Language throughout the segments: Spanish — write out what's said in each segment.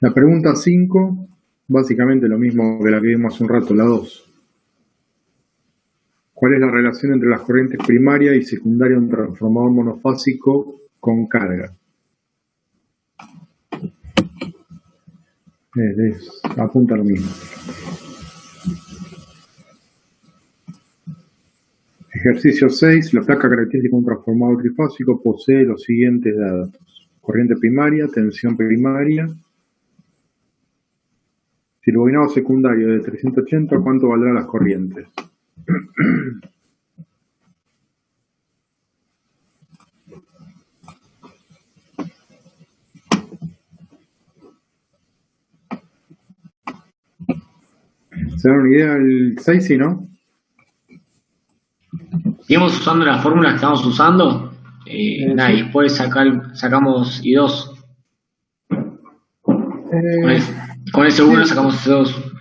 La pregunta 5, básicamente lo mismo que la que vimos hace un rato, la 2. ¿Cuál es la relación entre las corrientes primaria y secundaria de un transformador monofásico con carga? Apunta lo mismo. Ejercicio 6. La placa característica de un transformador trifásico posee los siguientes datos. Corriente primaria, tensión primaria. Si el bobinado secundario es de 380, ¿cuánto valdrán las corrientes? ¿Se dan una idea? El 6, sí, ¿no? Seguimos usando la fórmula que estamos usando. Nada, y después sacamos I2. Con ese 1 sacamos ese 2.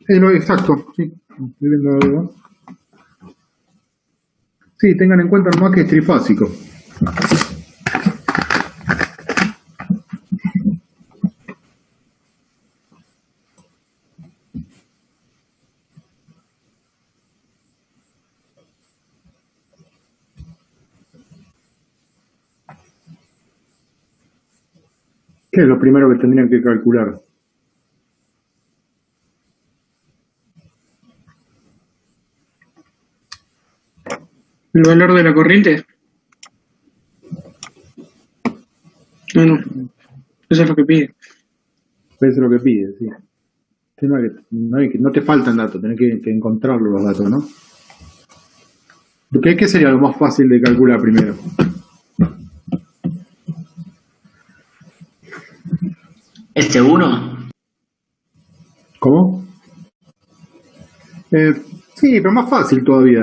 Exacto, sí. Estoy viendo algo. Sí, tengan en cuenta nomás que es trifásico. ¿Qué es lo primero que tendrían que calcular? ¿El valor de la corriente? No. Eso es lo que pide. Eso es lo que pide, sí. No te faltan datos, tenés que encontrarlos los datos, ¿no? ¿Qué sería lo más fácil de calcular primero? ¿Este 1? ¿Cómo? Sí, pero más fácil todavía.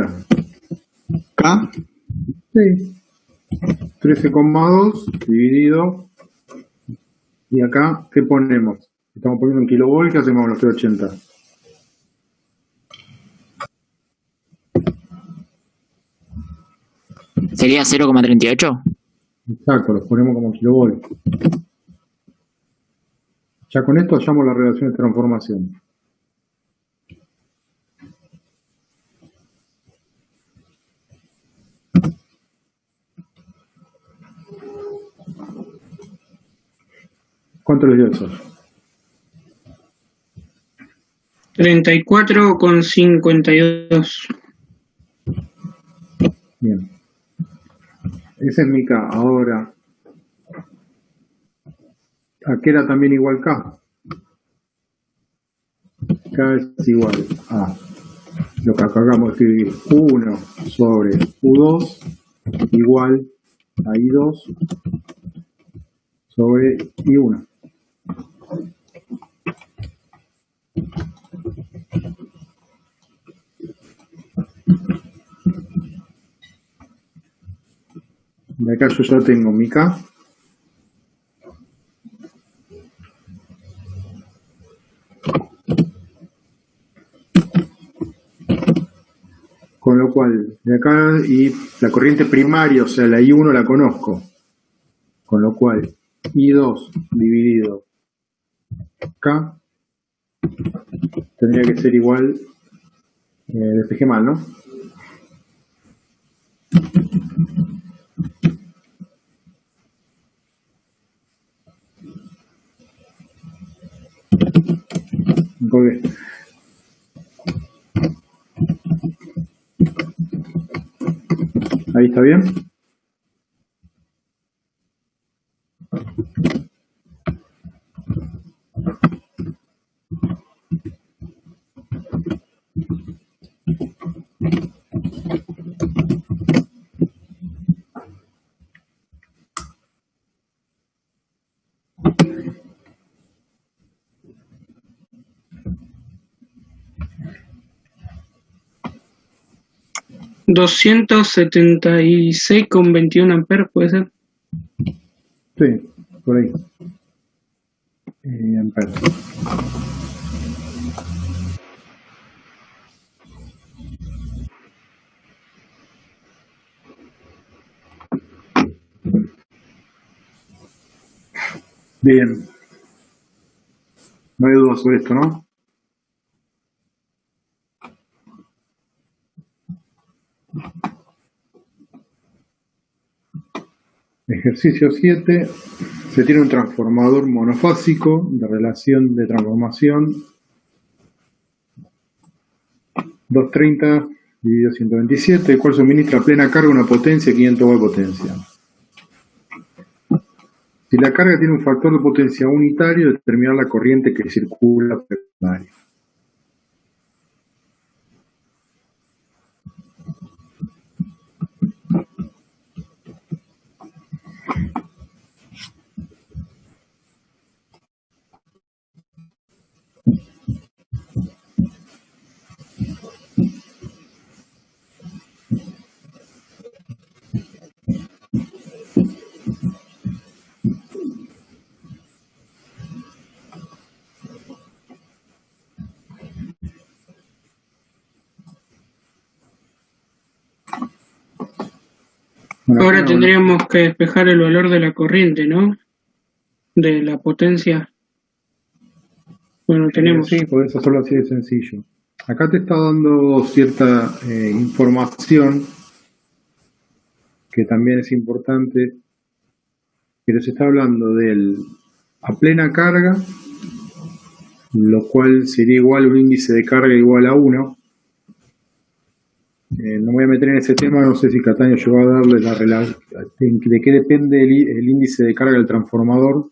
¿K? Sí. 13,2 dividido. Y acá, ¿qué ponemos? Estamos poniendo en kilovolt, ¿qué hacemos con los 380? ¿Sería 0,38? Exacto, los ponemos como kilovolt. Ya con esto hallamos la relación de transformación. ¿Cuánto les dio eso? 34,52. Bien. Ese es mi K. Ahora, ¿a qué era también igual K? K es igual a lo que acabamos de escribir, 1 sobre U2 igual a I2 sobre I1. De acá yo ya tengo mi K. Con lo cual, de acá, y la corriente primaria, o sea, la I1 la conozco. Con lo cual, I2 dividido K tendría que ser igual, despejé mal, ¿no? Me colgué. Ahí está bien. $276,21 amperes, ¿puede ser? Sí, por ahí. Amperes. Bien. No hay duda sobre esto, ¿no? Ejercicio 7. Se tiene un transformador monofásico de relación de transformación 230 dividido 127, el cual suministra a plena carga una potencia de 500 watts de potencia. Si la carga tiene un factor de potencia unitario, determinar la corriente que circula por el primario. Bueno, Ahora tendríamos que despejar el valor de la corriente, ¿no? De la potencia. Bueno, tenemos. Sí, podés hacerlo así de sencillo. Acá te está dando cierta información que también es importante, pero se está hablando del a plena carga, lo cual sería igual a un índice de carga igual a 1. No me voy a meter en ese tema, no sé si Cataño llegó a darle la relación de qué depende el índice de carga del transformador,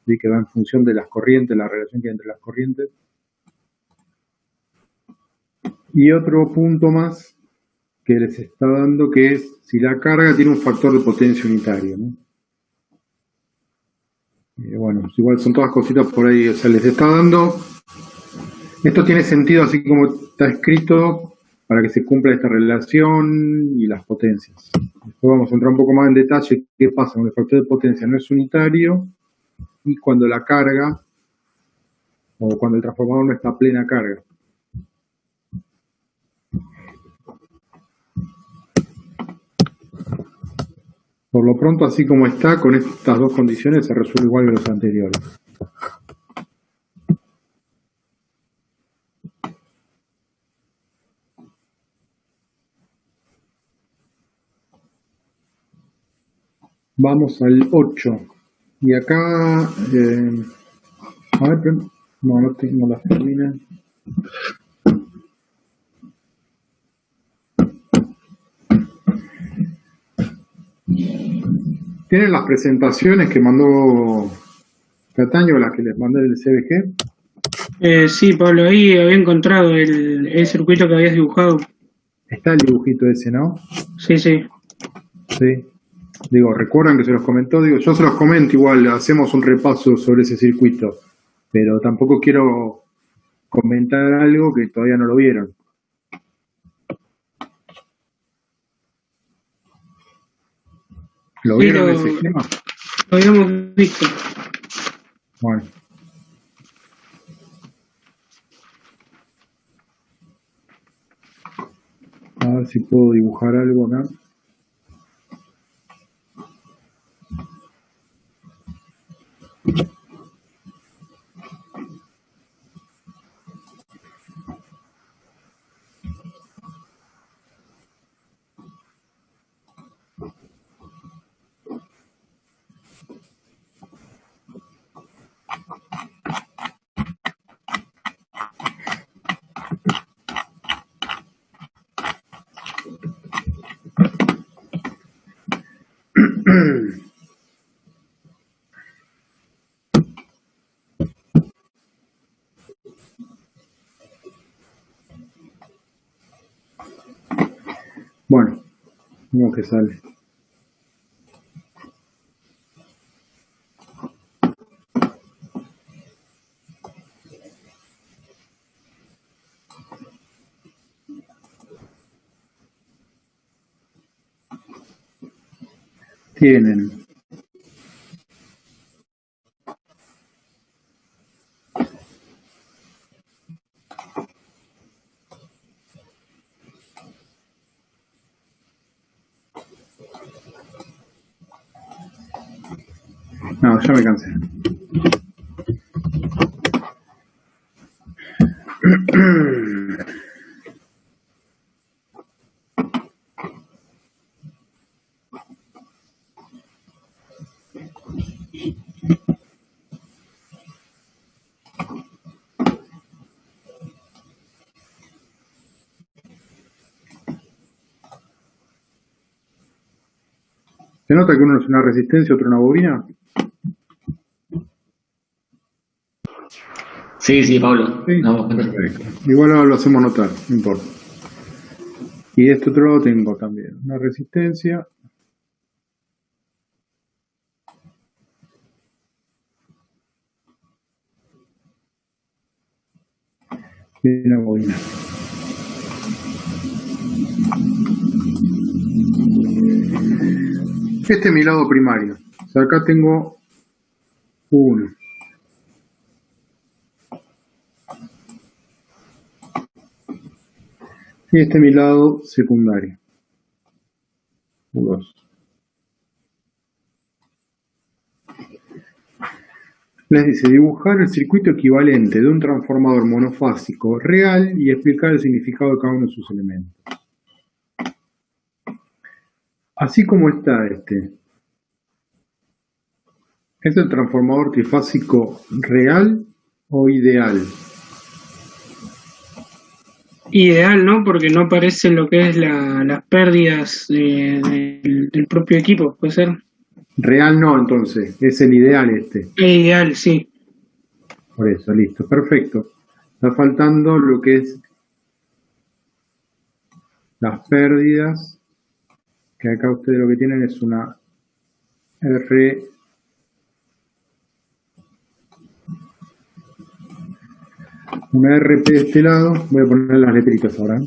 ¿sí? Que va en función de las corrientes, la relación que hay entre las corrientes. Y otro punto más que les está dando, que es si la carga tiene un factor de potencia unitario, ¿no? Bueno, igual son todas cositas por ahí, o sea, les está dando, esto tiene sentido así como está escrito para que se cumpla esta relación y las potencias. Después vamos a entrar un poco más en detalle qué pasa cuando el factor de potencia no es unitario y cuando la carga o cuando el transformador no está a plena carga. Por lo pronto, así como está, con estas dos condiciones se resuelve igual que los anteriores. Vamos al 8. Y acá, a ver, no las terminé. ¿Tienen las presentaciones que mandó Cataño, las que les mandé del CBG? Sí, Pablo, ahí había encontrado el circuito que habías dibujado. Está el dibujito ese, ¿no? Sí, sí. Sí. Digo, recuerdan que se los comentó, digo, yo se los comento igual, hacemos un repaso sobre ese circuito, pero tampoco quiero comentar algo que todavía no lo vieron. ¿Lo vieron ese esquema? Lo habíamos visto. Bueno. A ver si puedo dibujar algo acá. Bueno, vemos que sale. Tienen no, ya me cansé. ¿Se nota que uno es una resistencia, otro una bobina? Sí, Pablo. Sí, No, perfecto. Igual ahora lo hacemos notar, no importa. Y de este otro lado tengo también una resistencia. Y una bobina. Este es mi lado primario. O sea, acá tengo uno. Y este es mi lado secundario. U2. Les dice dibujar el circuito equivalente de un transformador monofásico real y explicar el significado de cada uno de sus elementos. Así como está este. ¿Es el transformador trifásico real o ideal? Ideal, ¿no? Porque no aparece lo que es las pérdidas del propio equipo, ¿puede ser? Real no, entonces, es el ideal este. Ideal, sí. Por eso, listo, perfecto. Está faltando lo que es las pérdidas, que acá ustedes lo que tienen es una R, una RP de este lado. Voy a poner las letritas ahora.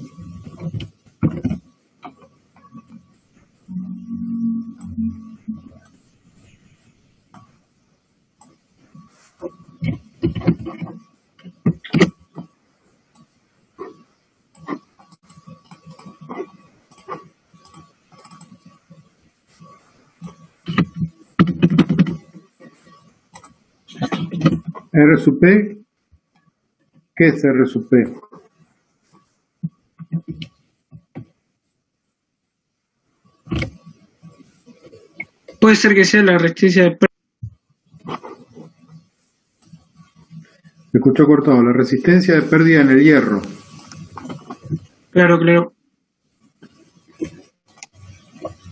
R sub P. ¿Qué es R sub P? Puede ser que sea la resistencia de Se escuchó cortado. La resistencia de pérdida en el hierro. Claro.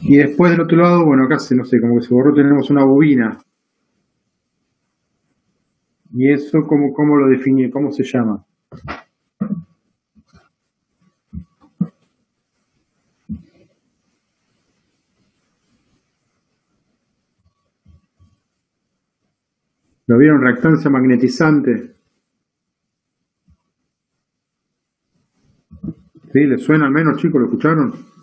Y después del otro lado, bueno, acá no sé, como que se borró, tenemos una bobina. ¿Y eso cómo lo define? ¿Cómo se llama? ¿Lo vieron? Reactancia magnetizante. ¿Sí? ¿Les suena al menos, chicos? ¿Lo escucharon?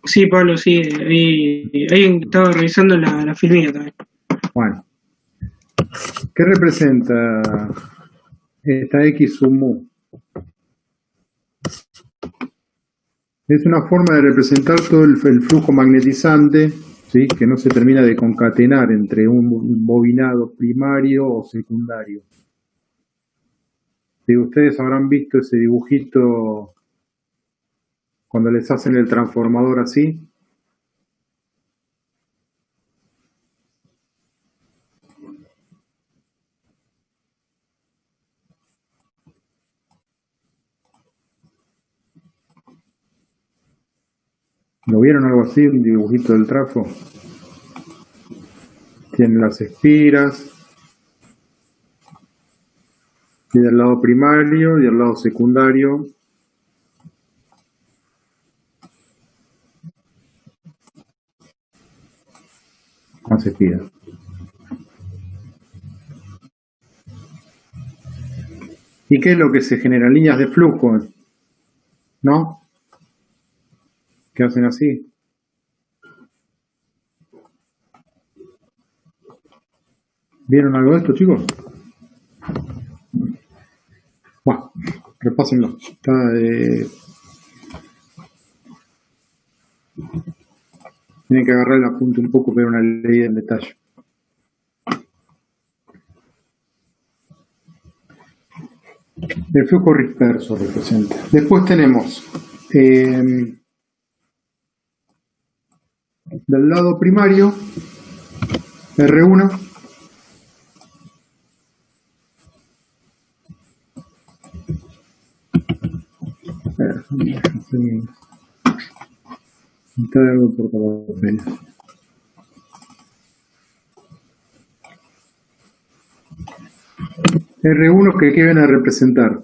Sí, Pablo, sí. Ahí estaba revisando la filmina también. Bueno. ¿Qué representa esta X sub mu? Es una forma de representar todo el flujo magnetizante, ¿sí? Que no se termina de concatenar entre un bobinado primario o secundario. Si ustedes habrán visto ese dibujito cuando les hacen el transformador así. ¿Lo vieron algo así? Un dibujito del trafo. Tiene las espiras. Y del lado primario y del lado secundario. Más espiras. ¿Y qué es lo que se genera? Líneas de flujo, ¿no? Que hacen así. ¿Vieron algo de esto, chicos? Bueno, repásenlo. Tienen que agarrar el apunte un poco, pero una ley en detalle. El flujo disperso representa. Después tenemos del lado primario R1 mitad de algo por papel. R1 que viene a representar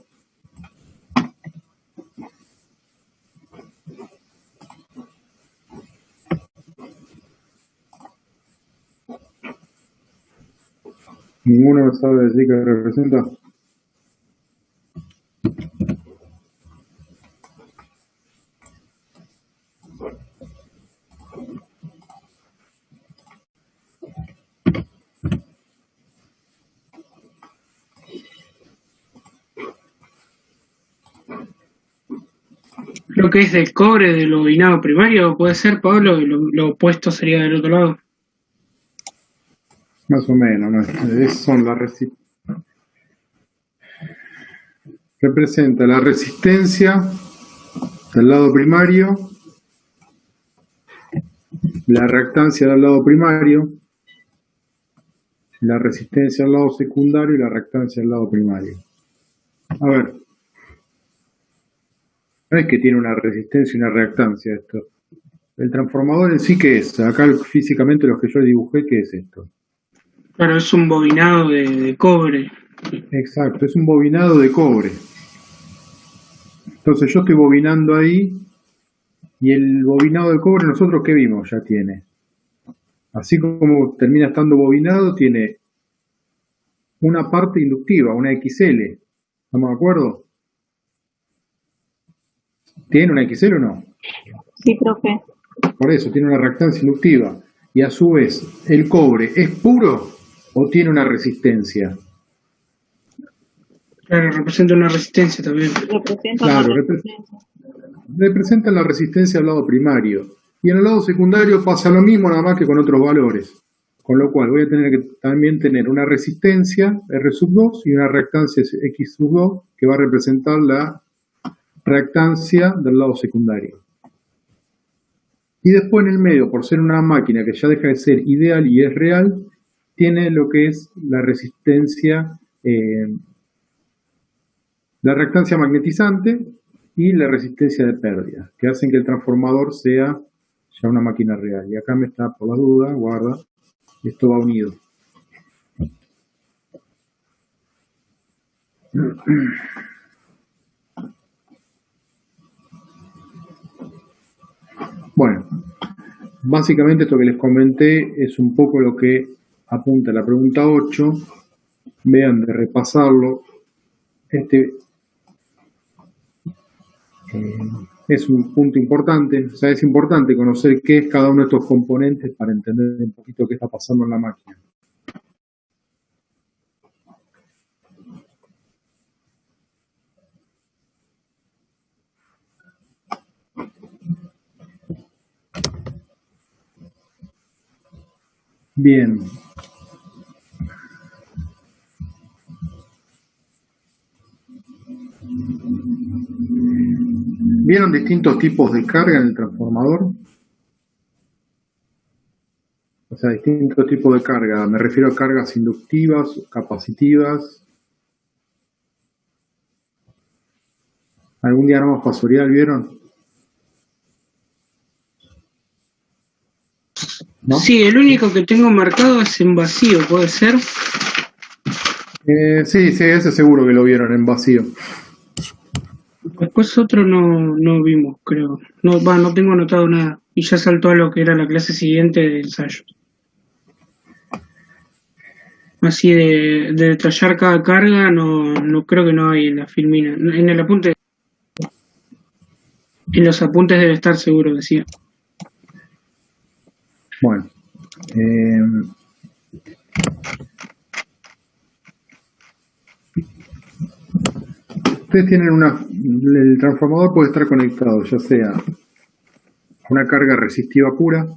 ninguno me sabe decir que representa. Lo que es del cobre del bobinado primario, puede ser, Pablo, y lo opuesto sería del otro lado. Más o menos, ¿no? Son la representa la resistencia del lado primario, la reactancia del lado primario, la resistencia al lado secundario y la reactancia al lado primario. A ver, no es que tiene una resistencia y una reactancia esto. El transformador en sí, ¿qué es? Acá físicamente los que yo dibujé, ¿qué es esto? Claro, es un bobinado de cobre. Exacto, es un bobinado de cobre. Entonces yo estoy bobinando ahí y el bobinado de cobre nosotros ¿qué vimos? Ya tiene. Así como termina estando bobinado, tiene una parte inductiva, una XL. ¿Estamos de acuerdo? ¿Tiene una XL o no? Sí, profe. Por eso, tiene una reactancia inductiva. Y a su vez, ¿el cobre es puro o tiene una resistencia? Claro, representa una resistencia también. Representa Claro, una resistencia. representa la resistencia al lado primario. Y en el lado secundario pasa lo mismo, nada más que con otros valores. Con lo cual voy a tener que también tener una resistencia R2 y una reactancia X2 que va a representar la reactancia del lado secundario. Y después en el medio, por ser una máquina que ya deja de ser ideal y es real, tiene lo que es la resistencia, la reactancia magnetizante y la resistencia de pérdida, que hacen que el transformador sea ya una máquina real. Y acá me está, por la duda, guarda, esto va unido. Bueno, básicamente esto que les comenté es un poco lo que apunta la pregunta 8. Vean de repasarlo. Es un punto importante, o sea, es importante conocer qué es cada uno de estos componentes para entender un poquito qué está pasando en la máquina. Bien. ¿Vieron distintos tipos de carga en el transformador? O sea, distintos tipos de carga. Me refiero a cargas inductivas, capacitivas. ¿Algún diagrama fasorial vieron? ¿No? Sí, el único que tengo marcado es en vacío, ¿puede ser? Sí, ese seguro que lo vieron en vacío. Después otro no vimos, creo. No tengo anotado nada. Y ya saltó a lo que era la clase siguiente de ensayo. Así de detallar cada carga, no creo que no hay en la filmina. En el apunte. En los apuntes debe estar seguro, decía. Bueno. Ustedes tienen el transformador puede estar conectado ya sea a una carga resistiva pura,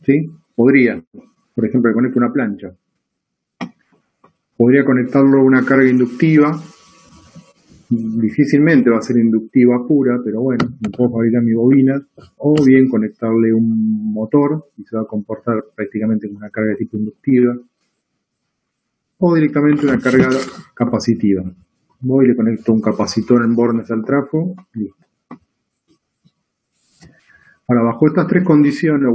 ¿sí? Podría, por ejemplo, que conecte una plancha. Podría conectarlo a una carga inductiva. Difícilmente va a ser inductiva pura, pero bueno, me puedo fabricar mi bobina, o bien conectarle un motor y se va a comportar prácticamente como una carga de tipo inductiva, o directamente una carga capacitiva. Voy y le conecto un capacitor en bornes al trafo, listo. Ahora, bajo estas tres condiciones,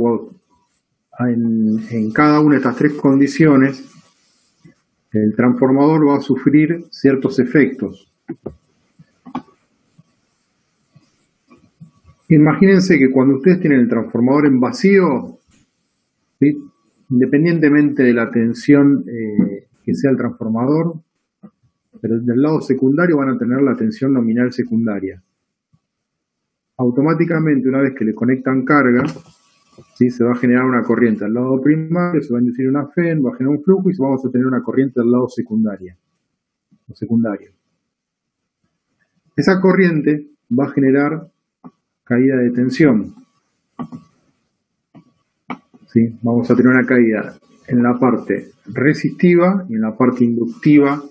en cada una de estas tres condiciones, el transformador va a sufrir ciertos efectos. Imagínense que cuando ustedes tienen el transformador en vacío, ¿sí? Independientemente de la tensión que sea el transformador, pero del lado secundario van a tener la tensión nominal secundaria. Automáticamente, una vez que le conectan carga, ¿sí? Se va a generar una corriente al lado primario, se va a inducir una FEN, va a generar un flujo y vamos a tener una corriente al lado secundario. Esa corriente va a generar caída de tensión. ¿Sí? Vamos a tener una caída en la parte resistiva y en la parte inductiva.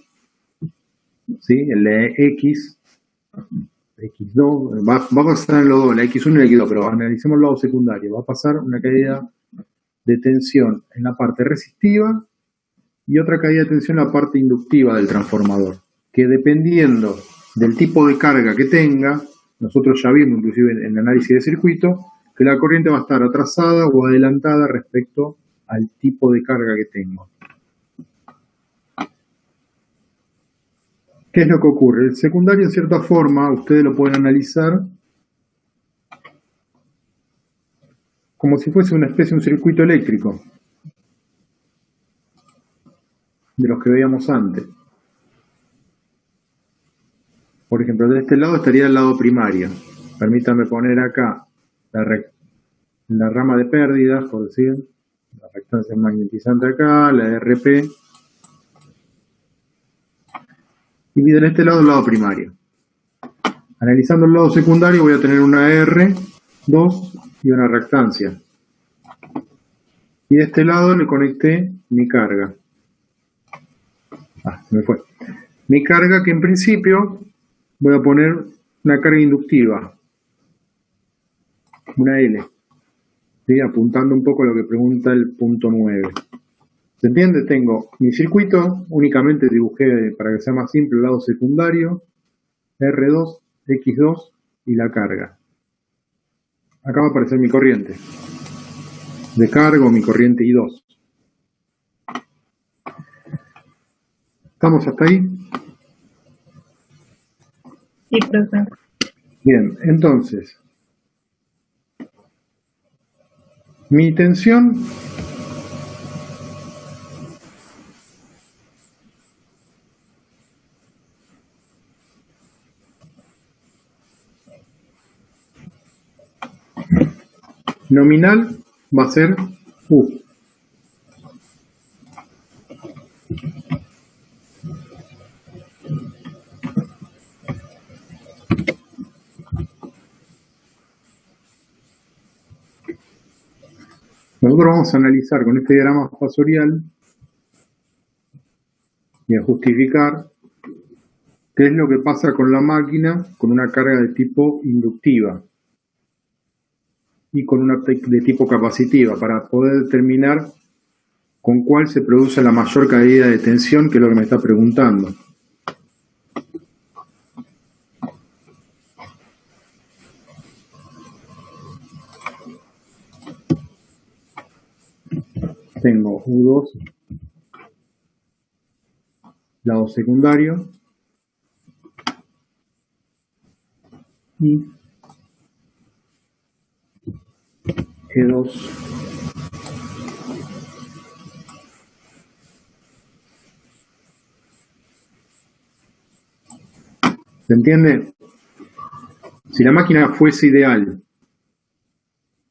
¿Sí? El de X2, va a pasar en los dos, la X1 y la X2, pero analicemos el lado secundario. Va a pasar una caída de tensión en la parte resistiva y otra caída de tensión en la parte inductiva del transformador, que dependiendo del tipo de carga que tenga, nosotros ya vimos inclusive en el análisis de circuito, que la corriente va a estar atrasada o adelantada respecto al tipo de carga que tengo. ¿Qué es lo que ocurre? El secundario, en cierta forma, ustedes lo pueden analizar como si fuese una especie de un circuito eléctrico, de los que veíamos antes. Por ejemplo, de este lado estaría el lado primario. Permítanme poner acá la rama de pérdidas, por decir, la reactancia magnetizante acá, la RP. Y de este lado el lado primario. Analizando el lado secundario voy a tener una R2 y una reactancia. Y de este lado le conecté mi carga. Se me fue. Mi carga, que en principio voy a poner una carga inductiva, una L, ¿sí? Apuntando un poco a lo que pregunta el punto 9. ¿Se entiende? Tengo mi circuito, únicamente dibujé, para que sea más simple, el lado secundario, R2, X2 y la carga. Acá va a aparecer mi corriente de carga o mi corriente I2. ¿Estamos hasta ahí? Sí, profe. Bien, entonces, mi tensión nominal va a ser U. Nosotros vamos a analizar con este diagrama fasorial y a justificar qué es lo que pasa con la máquina con una carga de tipo inductiva y con una de tipo capacitiva, para poder determinar con cuál se produce la mayor caída de tensión, que es lo que me está preguntando. Tengo U2, lado secundario, y E2 ¿se entiende? Si la máquina fuese ideal,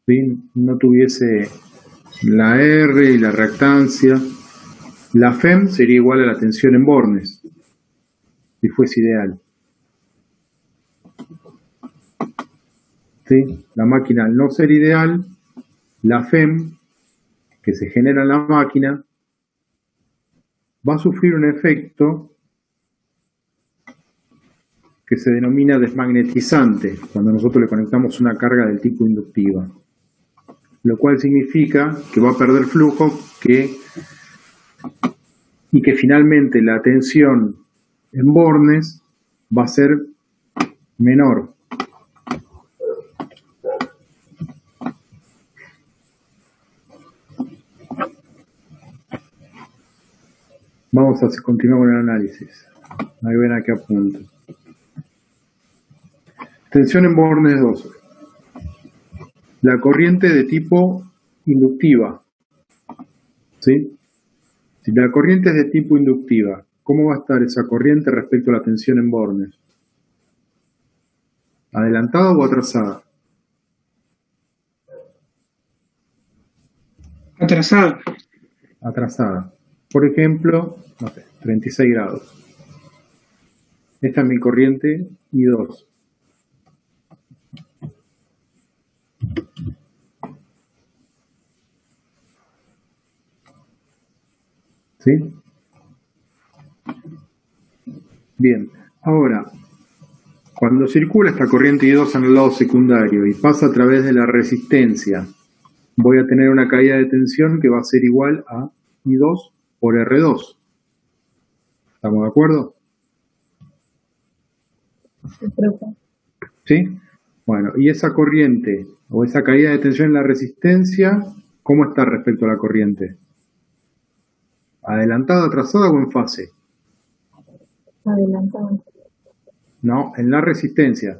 ¿sí? No tuviese la R y la reactancia, la FEM sería igual a la tensión en bornes, si fuese ideal. ¿Sí? La máquina, al no ser ideal, la FEM que se genera en la máquina va a sufrir un efecto que se denomina desmagnetizante cuando nosotros le conectamos una carga del tipo inductiva, lo cual significa que va a perder flujo y que finalmente la tensión en bornes va a ser menor. Vamos a continuar con el análisis. Ahí ven a qué apunto. Tensión en bornes 2. La corriente de tipo inductiva. ¿Sí? Si la corriente es de tipo inductiva, ¿cómo va a estar esa corriente respecto a la tensión en bornes? ¿Adelantada o atrasada? Atrasada. Atrasada. Por ejemplo, no sé, 36 grados. Esta es mi corriente I2. ¿Sí? Bien. Ahora, cuando circula esta corriente I2 en el lado secundario y pasa a través de la resistencia, voy a tener una caída de tensión que va a ser igual a I2 por R2. ¿Estamos de acuerdo? Sí, profe. ¿Sí? Bueno, y esa corriente o esa caída de tensión en la resistencia, ¿cómo está respecto a la corriente? ¿Adelantada, atrasada o en fase? Adelantado. No, en la resistencia.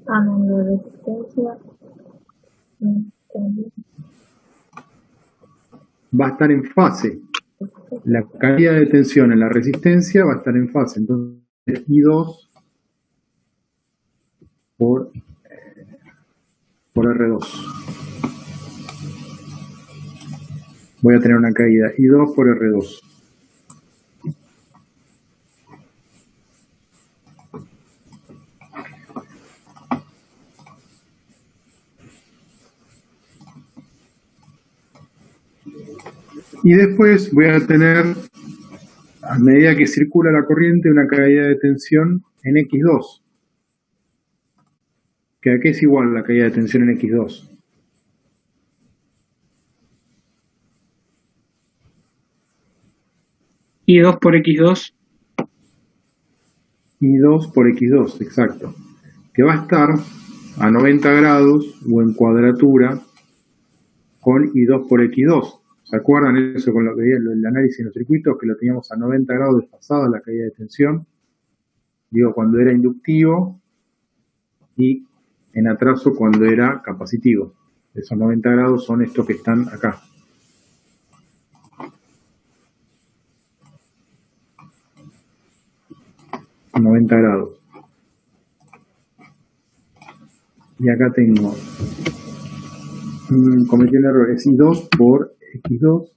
No, la resistencia. Va a estar en fase. La caída de tensión en la resistencia va a estar en fase. Entonces, I2 por R2. Voy a tener una caída I2 por R2. Y después voy a tener, a medida que circula la corriente, una caída de tensión en X2. ¿Que a qué es igual la caída de tensión en X2? I2 por X2. I2 por X2, exacto. Que va a estar a 90 grados o en cuadratura con I2 por X2. ¿Se acuerdan eso con lo que el análisis de los circuitos? Que lo teníamos a 90 grados desfasada la caída de tensión. Digo, cuando era inductivo y en atraso cuando era capacitivo. Esos 90 grados son estos que están acá. A 90 grados. Y acá tengo, cometí un error, es I2 por X2.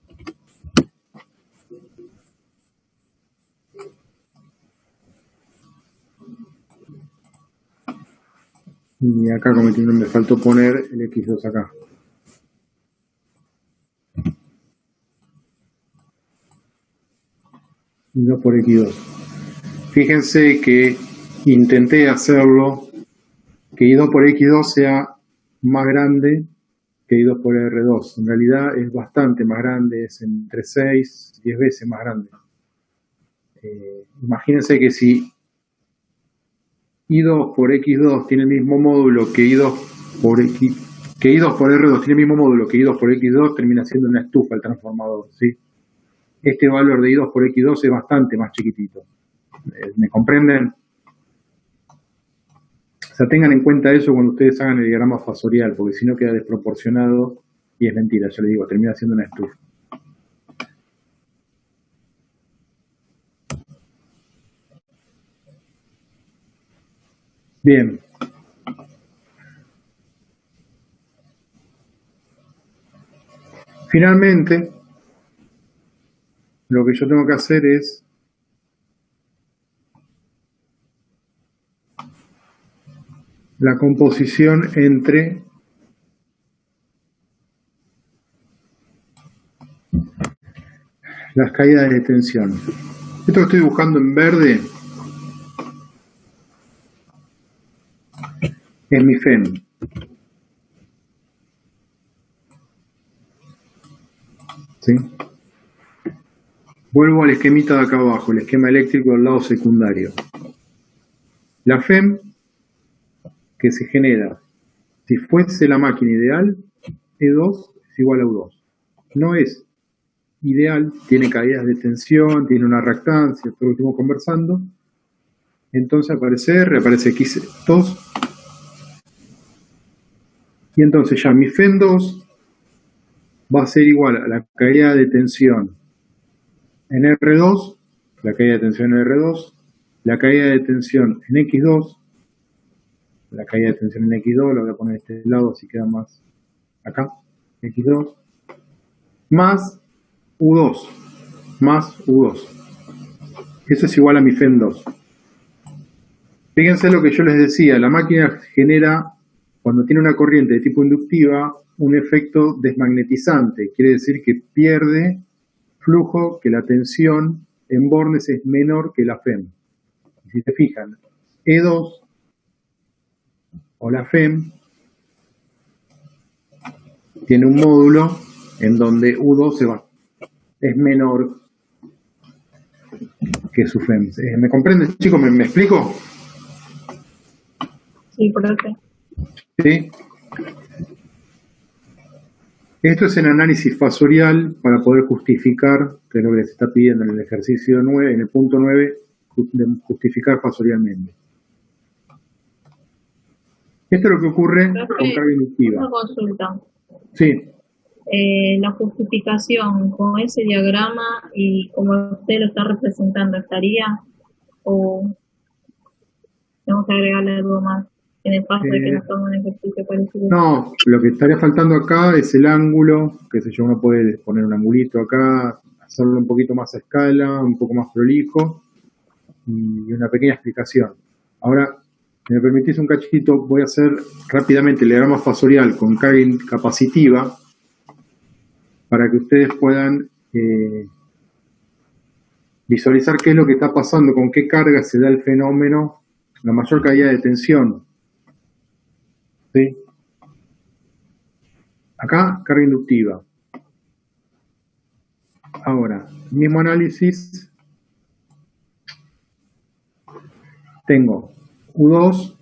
Y acá cometí, me faltó poner el X2 acá. I2 por X2. Fíjense que intenté hacerlo, que I2 por X2 sea más grande que I2 por R2. En realidad es bastante más grande, es entre 6 y 10 veces más grande. Imagínense que si I2 por X2 tiene el mismo módulo que I2 por R2 tiene el mismo módulo que I2 por X2, termina siendo una estufa el transformador, ¿sí? Este valor de I2 por X2 es bastante más chiquitito. ¿Me comprenden? O sea, tengan en cuenta eso cuando ustedes hagan el diagrama fasorial, porque si no queda desproporcionado y es mentira, yo les digo, termina siendo una estufa. Bien. Finalmente, lo que yo tengo que hacer es la composición entre las caídas de tensión. Esto que estoy buscando en verde es mi FEM. ¿Sí? Vuelvo al esquemita de acá abajo, el esquema eléctrico del lado secundario. La FEM que se genera, si fuese la máquina ideal, E2 es igual a U2. No es ideal, tiene caídas de tensión, tiene una reactancia, todo lo que estuvimos conversando. Entonces aparece R, aparece X2. Y entonces ya mi FEM2 va a ser igual a la caída de tensión en R2, la caída de tensión en R2, la caída de tensión en X2, la caída de tensión en X2, lo voy a poner de este lado así queda más acá, X2, más U2, más U2. Eso es igual a mi FEM2. Fíjense lo que yo les decía, la máquina genera, cuando tiene una corriente de tipo inductiva, un efecto desmagnetizante, quiere decir que pierde flujo, que la tensión en bornes es menor que la FEM. Y si se fijan, E2 o la FEM tiene un módulo en donde U2 es menor que su FEM. ¿Me comprenden, chicos? ¿Me explico? Sí, profe. ¿Sí? Esto es en análisis fasorial para poder justificar, que es lo que les está pidiendo en el ejercicio 9, en el punto 9, justificar fasorialmente. Esto es lo que ocurre Profe, con carga inductiva. una consulta. Sí, La justificación con ese diagrama y como usted lo está representando, ¿estaría? ¿O tenemos que agregarle algo más en el caso de que nos tome un ejercicio parecido? no, lo que estaría faltando acá es el ángulo, qué sé yo, uno puede poner un angulito acá, hacerlo un poquito más a escala, un poco más prolijo, y una pequeña explicación. Ahora, si me permitís un cachito, voy a hacer rápidamente el diagrama fasorial con carga capacitiva, para que ustedes puedan visualizar qué es lo que está pasando, con qué carga se da el fenómeno, la mayor caída de tensión. ¿Sí? Acá, carga inductiva. Ahora, mismo análisis. Tengo U2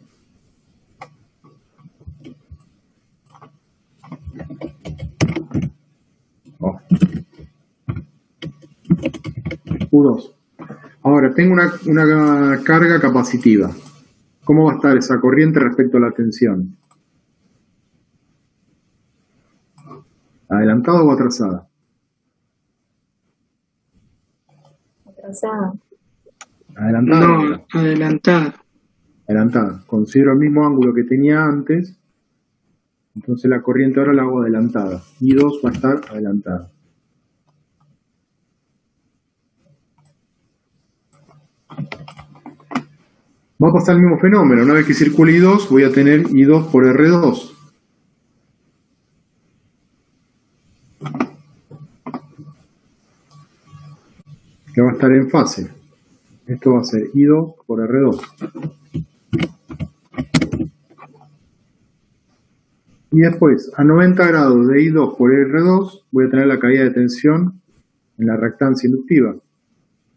U2. Ahora, tengo una carga capacitiva. ¿Cómo va a estar esa corriente respecto a la tensión? ¿Adelantada o atrasada? Atrasada. Adelantada. No, adelantada. Adelantada. Considero el mismo ángulo que tenía antes. Entonces la corriente ahora la hago adelantada. I2 va a estar adelantada. Va a pasar el mismo fenómeno. Una vez que circule I2, voy a tener I2 por R2. Que va a estar en fase. Esto va a ser I2 por R2. Y después, a 90 grados de I2 por R2, voy a tener la caída de tensión en la reactancia inductiva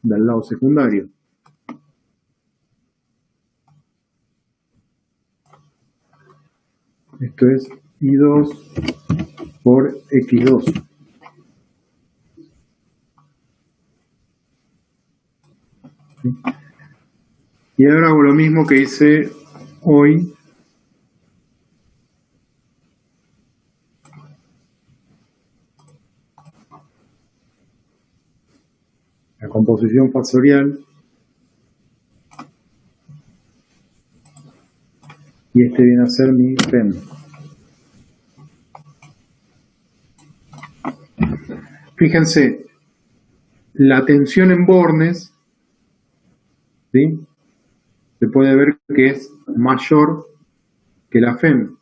del lado secundario. Esto es I2 por X2. ¿Sí? Y ahora hago lo mismo que hice hoy. La composición fasorial. Y este viene a ser mi FEM. Fíjense, la tensión en bornes, ¿sí? Se puede ver que es mayor que la FEM.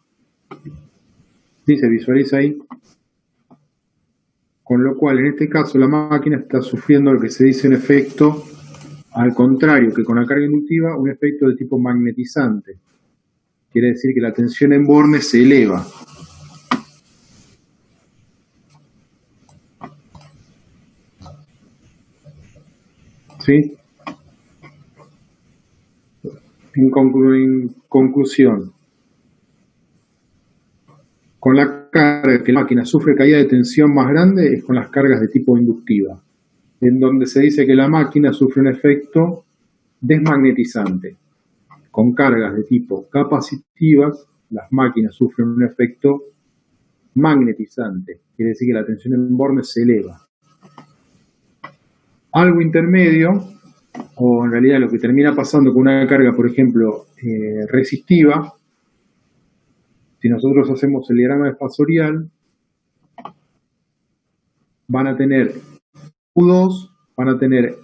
¿Sí? Se visualiza ahí. Con lo cual, en este caso, la máquina está sufriendo lo que se dice un efecto, al contrario que con la carga inductiva, un efecto de tipo magnetizante. Quiere decir que la tensión en borne se eleva. ¿Sí? En conclusión, con la carga que la máquina sufre caída de tensión más grande es con las cargas de tipo inductiva, en donde se dice que la máquina sufre un efecto desmagnetizante. Con cargas de tipo capacitivas, las máquinas sufren un efecto magnetizante, quiere decir que la tensión en borne se eleva. Algo intermedio, o en realidad lo que termina pasando con una carga, por ejemplo, resistiva, si nosotros hacemos el diagrama espasorial, van a tener U2, van a tener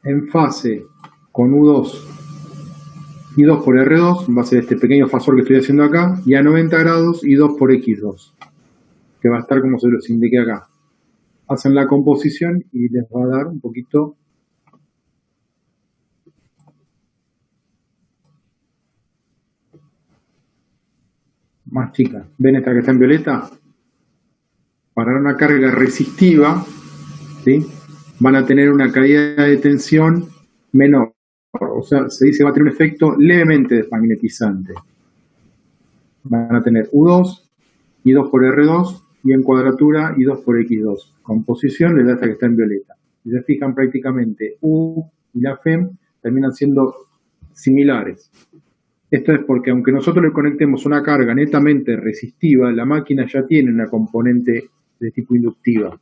en fase con U2 y 2 por R2, va a ser este pequeño fasor que estoy haciendo acá, y a 90 grados y 2 por X2, que va a estar como se los indiqué acá. Hacen la composición y les va a dar un poquito más chica. ¿Ven esta que está en violeta? Para una carga resistiva, ¿sí?, van a tener una caída de tensión menor. O sea, se dice que va a tener un efecto levemente desmagnetizante. Van a tener U2 y 2 por R2 y en cuadratura y 2 por X2. Composición les da esta que está en violeta. Si se fijan, prácticamente U y la FEM terminan siendo similares. Esto es porque aunque nosotros le conectemos una carga netamente resistiva, la máquina ya tiene una componente de tipo inductiva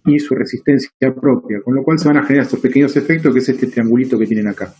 y su resistencia propia, con lo cual se van a generar estos pequeños efectos, que es este triangulito que tienen acá.